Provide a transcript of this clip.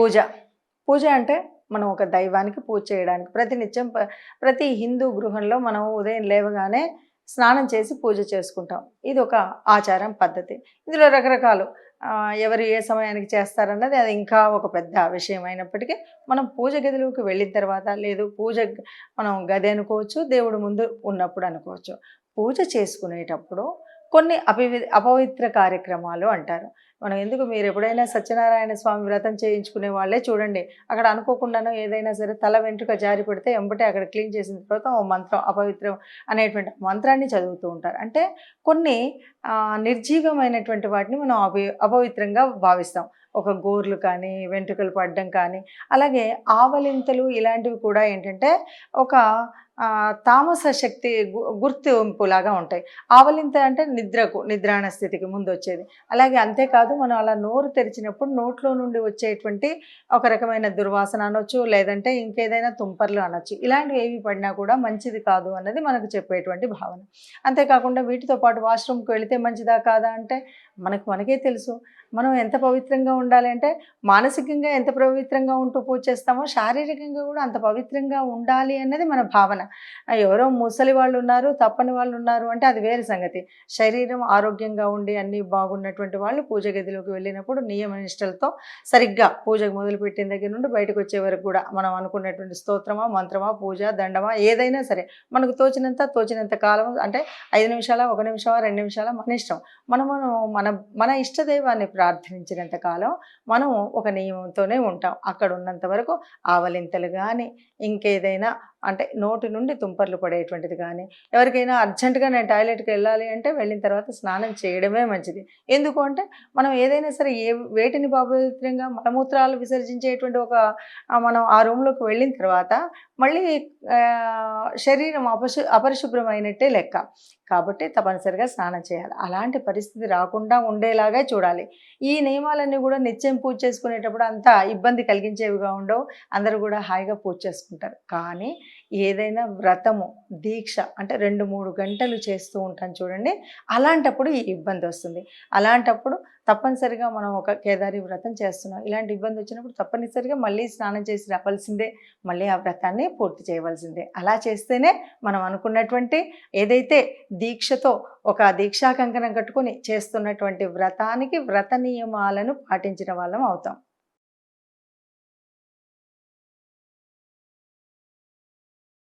పూజ. పూజ అంటే మనం ఒక దైవానికి పూజ చేయడానికి ప్రతినిత్యం ప్రతి హిందూ గృహంలో మనం ఉదయం లేవగానే స్నానం చేసి పూజ చేసుకుంటాం. ఇది ఒక ఆచారం, పద్ధతి. ఇందులో రకరకాలు ఎవరు ఏ సమయానికి చేస్తారన్నది అది ఇంకా ఒక పెద్ద విషయం అయినప్పటికీ మనం పూజ గదిలోకి వెళ్ళిన తర్వాత లేదు మనం గది అనుకోవచ్చు, దేవుడు ముందు ఉన్నప్పుడు అనుకోవచ్చు. పూజ చేసుకునేటప్పుడు కొన్ని అపవిత్ర కార్యక్రమాలు అంటారు. మనం ఎందుకు మీరు ఎప్పుడైనా సత్యనారాయణ స్వామి వ్రతం చేయించుకునే వాళ్ళే చూడండి. అక్కడ అనుకోకుండానో ఏదైనా సరే తల వెంట్రుక జారి పడితే ఎంబటే అక్కడ క్లీన్ చేసిన తర్వాత ఓ మంత్రం అపవిత్రం అనేటువంటి మంత్రాన్ని చదువుతూ ఉంటారు. అంటే కొన్ని నిర్జీవమైనటువంటి వాటిని మనం అపవిత్రంగా భావిస్తాం. ఒక గోర్లు కానీ, వెంట్రుకలు పడడం కానీ, అలాగే ఆవలింతలు ఇలాంటివి కూడా ఏంటంటే ఒక తామస శక్తి గుర్తింపులాగా ఉంటాయి. ఆవలింత అంటే నిద్రాణ స్థితికి ముందు వచ్చేది. అలాగే అంతేకాదు మనం అలా నోరు తెరిచినప్పుడు నోట్లో నుండి వచ్చేటువంటి ఒక రకమైన దుర్వాసన అనొచ్చు, లేదంటే ఇంకేదైనా తుంపర్లు అనొచ్చు. ఇలాంటివి ఏవి పడినా కూడా మంచిది కాదు అన్నది మనకు చెప్పేటువంటి భావన. అంతేకాకుండా వీటితో పాటు వాష్రూమ్కి వెళితే మంచిదా కాదా అంటే మనకే తెలుసు. మనం ఎంత పవిత్రంగా ఉండాలి అంటే మానసికంగా ఎంత పవిత్రంగా ఉంటూ పూజ చేస్తామో శారీరకంగా కూడా అంత పవిత్రంగా ఉండాలి అన్నది మన భావన. ఎవరో ముసలి వాళ్ళు ఉన్నారు, తప్పని వాళ్ళు ఉన్నారు అంటే అది వేరే సంగతి. శరీరం ఆరోగ్యంగా ఉండి అన్నీ బాగున్నటువంటి వాళ్ళు పూజ గదిలోకి వెళ్ళినప్పుడు నియమ నిష్టలతో సరిగ్గా పూజకు మొదలుపెట్టిన దగ్గర నుండి బయటకు వచ్చే వరకు కూడా మనం అనుకున్నటువంటి స్తోత్రమా, మంత్రమా, పూజ, దండమా ఏదైనా సరే మనకు తోచినంత కాలం అంటే 5 నిమిషాల, 1 నిమిషమా, 2 నిమిషాల మన ఇష్టం. మనము మన ఇష్టదైవాన్ని ప్రార్థించినంత కాలం మనం ఒక నియమంతోనే ఉంటాం. అక్కడ ఉన్నంత వరకు ఆవలింతలు కానీ ఇంకేదైనా అంటే నోటి నుండి తుంపర్లు పడేటువంటిది కానీ, ఎవరికైనా అర్జెంటుగా నేను టాయిలెట్కి వెళ్ళాలి అంటే వెళ్ళిన తర్వాత స్నానం చేయడమే మంచిది. ఎందుకు అంటే మనం ఏదైనా సరే వేటిని పవిత్రంగా మలమూత్రాలు విసర్జించేటువంటి మనం ఆ రూమ్లోకి వెళ్ళిన తర్వాత మళ్ళీ శరీరం అపరిశుభ్రమైనట్టే లెక్క. కాబట్టి తప్పనిసరిగా స్నానం చేయాలి. అలాంటి పరిస్థితి రాకుండా ఉండేలాగా చూడాలి. ఈ నియమాలన్నీ కూడా నిత్యం పూజ చేసుకునేటప్పుడు అంత ఇబ్బంది కలిగించేవిగా ఉండవు. అందరూ కూడా హాయిగా పూజ చేసుకుంటారు. కానీ ఏదైనా వ్రతము, దీక్ష అంటే 2-3 గంటలు చేస్తూ ఉంటాం చూడండి, అలాంటప్పుడు ఈ ఇబ్బంది వస్తుంది. అలాంటప్పుడు తప్పనిసరిగా మనం ఒక కేదారి వ్రతం చేస్తున్నాం, ఇలాంటి ఇబ్బంది వచ్చినప్పుడు తప్పనిసరిగా మళ్ళీ స్నానం చేసి రావాల్సిందే, మళ్ళీ ఆ వ్రతాన్ని పూర్తి చేయవలసిందే. అలా చేస్తేనే మనం అనుకున్నటువంటి ఏదైతే దీక్షతో ఒక దీక్షా కంకణం కట్టుకొని చేస్తున్నటువంటి వ్రతానికి వ్రత నియమాలను పాటించిన వాళ్ళం అవుతాం.